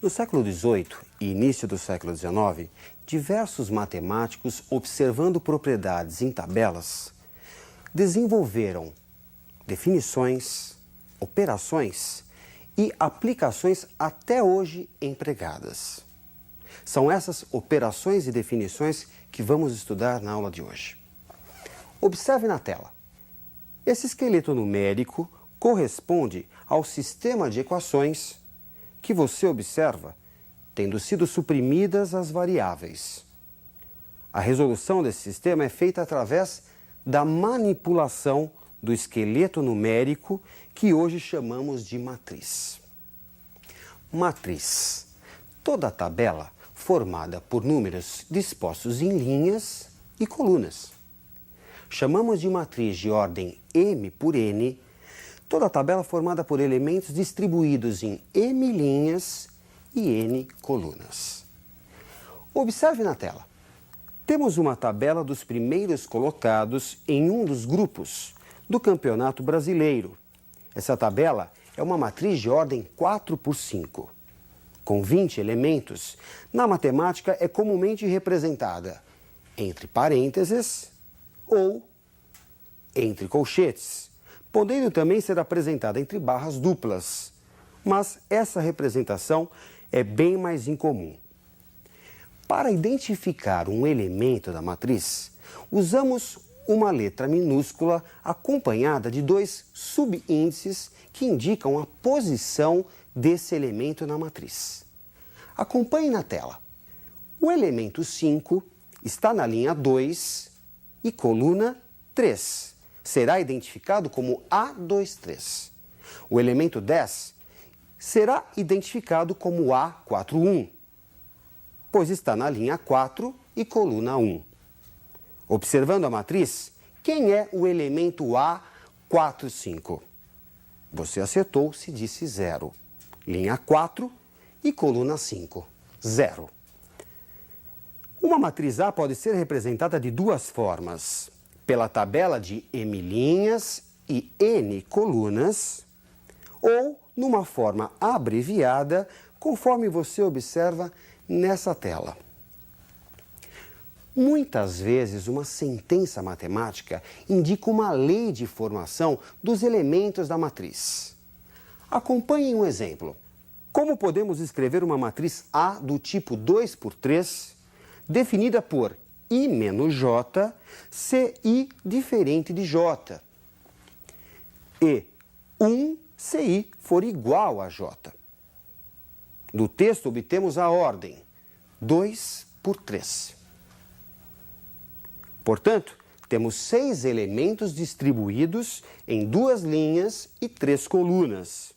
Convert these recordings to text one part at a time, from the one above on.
No século XVIII e início do século XIX, diversos matemáticos, observando propriedades em tabelas, desenvolveram definições, operações e aplicações até hoje empregadas. São essas operações e definições que vamos estudar na aula de hoje. Observe na tela. Esse esqueleto numérico corresponde ao sistema de equações que você observa tendo sido suprimidas as variáveis. A resolução desse sistema é feita através da manipulação do esqueleto numérico que hoje chamamos de matriz. Matriz. Toda tabela formada por números dispostos em linhas e colunas. Chamamos de matriz de ordem M por N toda tabela formada por elementos distribuídos em M linhas e N colunas. Observe na tela. Temos uma tabela dos primeiros colocados em um dos grupos do Campeonato Brasileiro. Essa tabela é uma matriz de ordem 4 por 5. Com 20 elementos, na matemática é comumente representada entre parênteses ou entre colchetes, podendo também ser apresentada entre barras duplas, mas essa representação é bem mais incomum. Para identificar um elemento da matriz, usamos uma letra minúscula acompanhada de dois subíndices que indicam a posição desse elemento na matriz. Acompanhe na tela. O elemento 5 está na linha 2 e coluna 3. Será identificado como A23. O elemento 10 será identificado como A41, pois está na linha 4 e coluna 1. Observando a matriz, quem é o elemento A45? Você acertou se disse 0. Linha 4 e coluna 5, 0. Uma matriz A pode ser representada de duas formas: pela tabela de M linhas e N colunas, ou numa forma abreviada, conforme você observa nessa tela. Muitas vezes, uma sentença matemática indica uma lei de formação dos elementos da matriz. Acompanhe um exemplo. Como podemos escrever uma matriz A do tipo 2 por 3, definida por I menos J, se I diferente de J, e 1 se I for igual a J. Do texto obtemos a ordem 2 por 3. Portanto, temos 6 elementos distribuídos em 2 linhas e 3 colunas.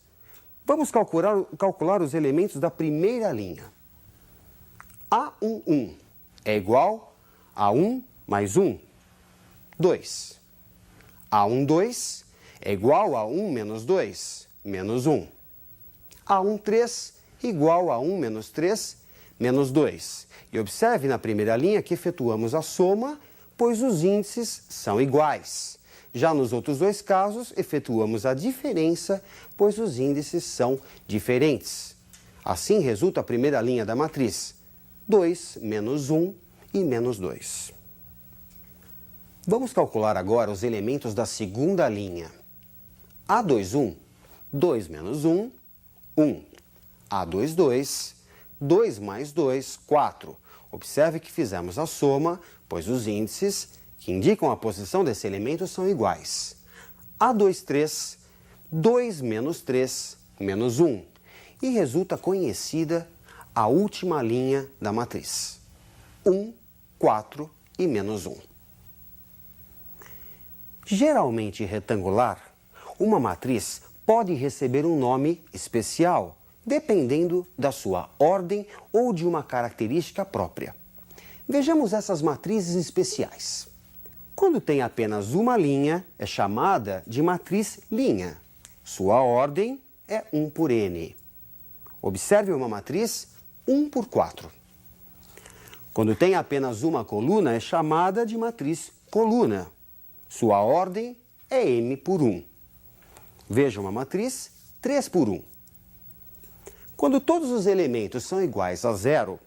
Vamos calcular os elementos da primeira linha. A11 é igual a 1 mais 1, 2. A12 é igual a 1 menos 2, menos 1. A13 igual a 1 menos 3, menos 2. E observe na primeira linha que efetuamos a soma, pois os índices são iguais. Já nos outros dois casos, efetuamos a diferença, pois os índices são diferentes. Assim resulta a primeira linha da matriz: 2 menos 1 e menos 2. Vamos calcular agora os elementos da segunda linha. A21, 2 menos 1, 1. A22, 2 mais 2, 4. Observe que fizemos a soma, pois os índices que indicam a posição desse elemento são iguais. A23, 2 menos 3, menos 1. E resulta conhecida a última linha da matriz: 1, 4 e menos 1. Geralmente retangular, uma matriz pode receber um nome especial, dependendo da sua ordem ou de uma característica própria. Vejamos essas matrizes especiais. Quando tem apenas uma linha, é chamada de matriz linha. Sua ordem é 1 por n. Observe uma matriz 1 por 4. Quando tem apenas uma coluna, é chamada de matriz coluna. Sua ordem é m por 1. Veja uma matriz 3 por 1. Quando todos os elementos são iguais a zero,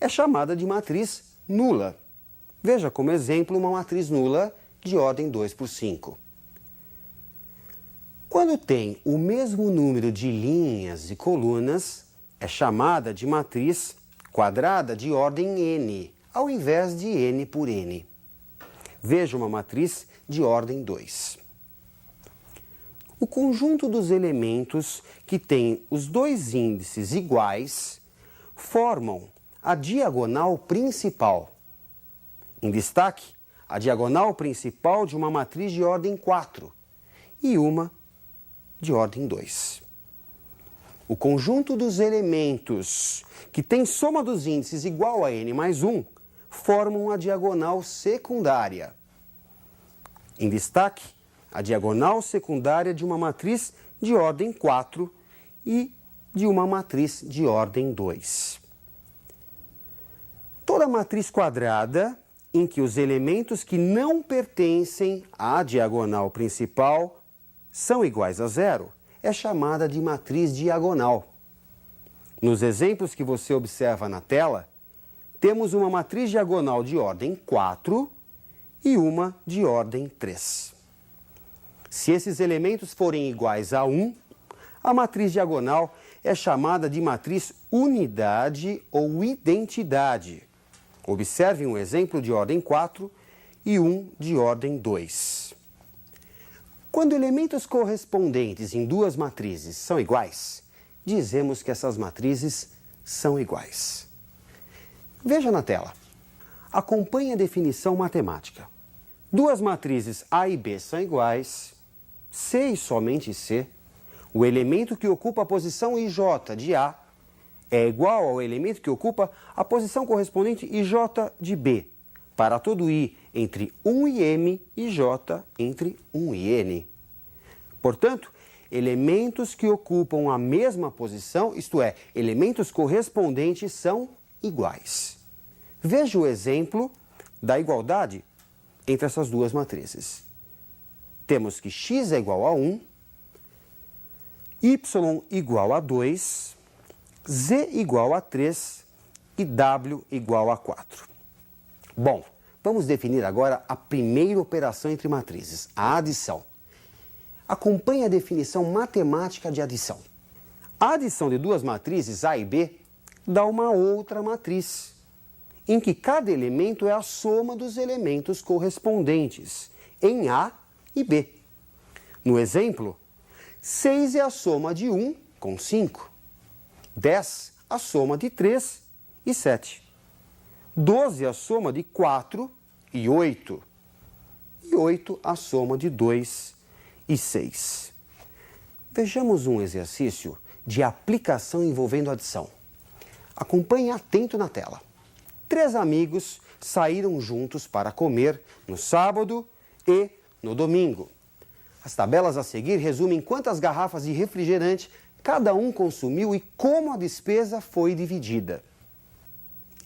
é chamada de matriz nula. Veja como exemplo uma matriz nula de ordem 2 por 5. Quando tem o mesmo número de linhas e colunas, é chamada de matriz quadrada de ordem n, ao invés de n por n. Veja uma matriz de ordem 2. O conjunto dos elementos que têm os dois índices iguais formam a diagonal principal. Em destaque, a diagonal principal de uma matriz de ordem 4 e uma de ordem 2. O conjunto dos elementos que tem soma dos índices igual a n mais 1 formam a diagonal secundária. Em destaque, a diagonal secundária de uma matriz de ordem 4 e de uma matriz de ordem 2. Toda matriz quadrada em que os elementos que não pertencem à diagonal principal são iguais a zero é chamada de matriz diagonal. Nos exemplos que você observa na tela, temos uma matriz diagonal de ordem 4 e uma de ordem 3. Se esses elementos forem iguais a 1, a matriz diagonal é chamada de matriz unidade ou identidade. Observe um exemplo de ordem 4 e um de ordem 2. Quando elementos correspondentes em duas matrizes são iguais, dizemos que essas matrizes são iguais. Veja na tela. Acompanhe a definição matemática. Duas matrizes A e B são iguais, C e somente C. O elemento que ocupa a posição IJ de A é igual ao elemento que ocupa a posição correspondente IJ de B, para todo I entre 1 e M e J entre 1 e N. Portanto, elementos que ocupam a mesma posição, isto é, elementos correspondentes, são iguais. Veja o exemplo da igualdade entre essas duas matrizes. Temos que x é igual a 1, y igual a 2, z igual a 3 e w igual a 4. Bom, vamos definir agora a primeira operação entre matrizes, a adição. Acompanhe a definição matemática de adição. A adição de duas matrizes A e B dá uma outra matriz, em que cada elemento é a soma dos elementos correspondentes em A e B. No exemplo, 6 é a soma de 1 com 5, 10 a soma de 3 e 7, 12 a soma de 4 e 8, e 8 a soma de 2 e 6. Vejamos um exercício de aplicação envolvendo adição. Acompanhe atento na tela. 3 amigos saíram juntos para comer no sábado e no domingo. As tabelas a seguir resumem quantas garrafas de refrigerante cada um consumiu e como a despesa foi dividida.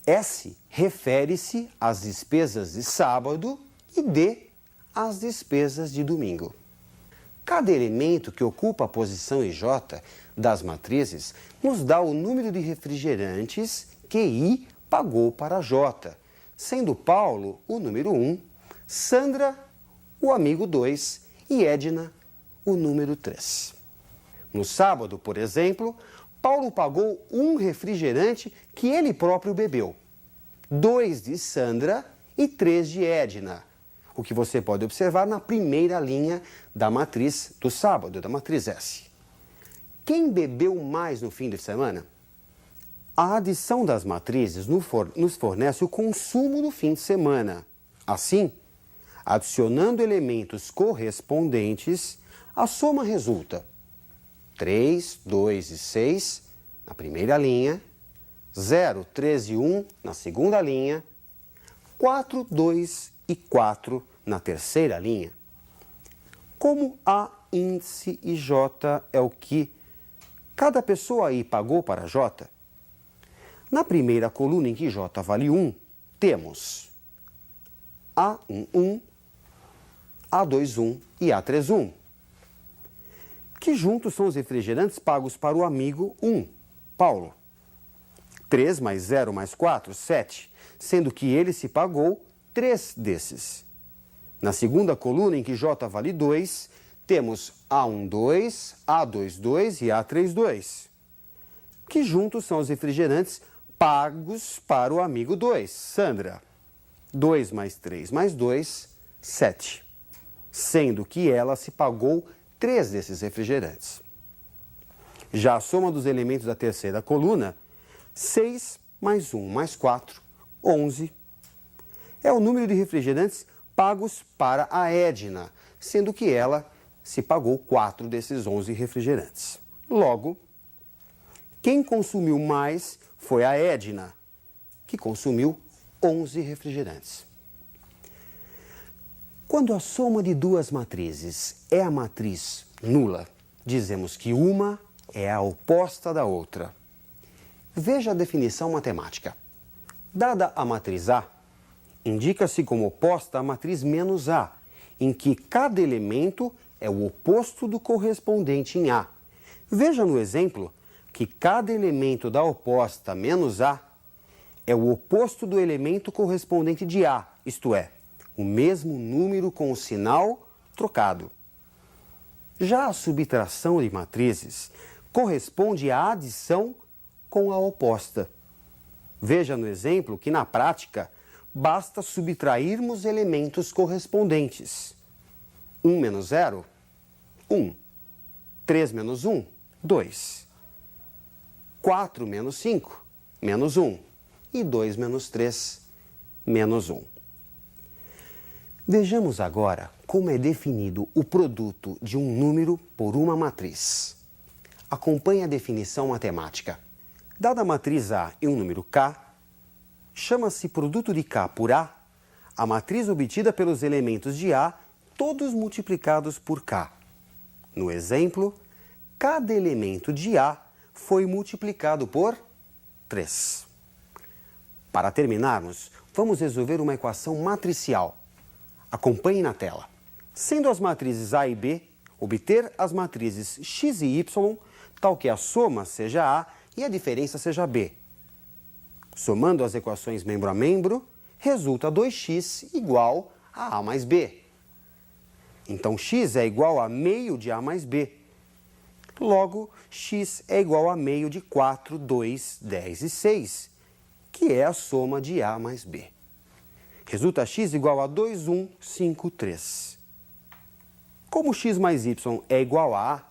S refere-se às despesas de sábado e D às despesas de domingo. Cada elemento que ocupa a posição IJ das matrizes nos dá o número de refrigerantes que I pagou para J, sendo Paulo o número 1, Sandra o amigo 2 e Edna o número 3. No sábado, por exemplo, Paulo pagou um refrigerante que ele próprio bebeu, 2 de Sandra e 3 de Edna, o que você pode observar na primeira linha da matriz do sábado, da matriz S. Quem bebeu mais no fim de semana? A adição das matrizes nos fornece o consumo no fim de semana. Assim, adicionando elementos correspondentes, a soma resulta 3, 2 e 6 na primeira linha, 0, 3 e 1 na segunda linha, 4, 2 e 4 na terceira linha. Como A índice e J é o que cada pessoa aí pagou para J, na primeira coluna em que J vale 1, temos A1, 1, A2, 1 e A3, 1, que juntos são os refrigerantes pagos para o amigo 1. Paulo. 3 mais 0 mais 4, 7, sendo que ele se pagou 3 desses. Na segunda coluna, em que J vale 2, temos A12, A22 e A32, que juntos são os refrigerantes pagos para o amigo 2, Sandra. 2 mais 3 mais 2, 7, sendo que ela se pagou 3 desses refrigerantes. Já a soma dos elementos da terceira coluna, 6 mais 1 mais 4, 11, é o número de refrigerantes pagos para a Edna, sendo que ela se pagou 4 desses 11 refrigerantes. Logo, quem consumiu mais foi a Edna, que consumiu 11 refrigerantes. Quando a soma de duas matrizes é a matriz nula, dizemos que uma é a oposta da outra. Veja a definição matemática. Dada a matriz A, indica-se como oposta a matriz menos A, em que cada elemento é o oposto do correspondente em A. Veja no exemplo que cada elemento da oposta menos A é o oposto do elemento correspondente de A, isto é, o mesmo número com o sinal trocado. Já a subtração de matrizes corresponde à adição com a oposta. Veja no exemplo que, na prática, basta subtrairmos elementos correspondentes. 1 menos 0, 1. 3 menos 1, 2. 4 menos 5, menos 1. E 2 menos 3, menos 1. Vejamos agora como é definido o produto de um número por uma matriz. Acompanhe a definição matemática. Dada a matriz A e um número K, chama-se produto de K por A a matriz obtida pelos elementos de A, todos multiplicados por K. No exemplo, cada elemento de A foi multiplicado por 3. Para terminarmos, vamos resolver uma equação matricial. Acompanhe na tela. Sendo as matrizes A e B, obter as matrizes x e y, tal que a soma seja A e a diferença seja B. Somando as equações membro a membro, resulta 2x igual a A mais B. Então, x é igual a meio de A mais B. Logo, x é igual a meio de 4, 2, 10 e 6, que é a soma de A mais B. Resulta x igual a 2, 1, 5, 3. Como x mais y é igual a A,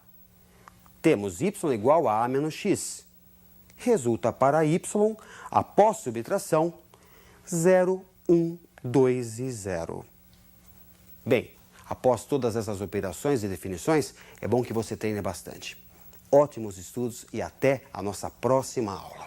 temos y igual a A menos x. Resulta para y, após subtração, 0, 1, 2 e 0. Bem, após todas essas operações e definições, é bom que você treine bastante. Ótimos estudos e até a nossa próxima aula.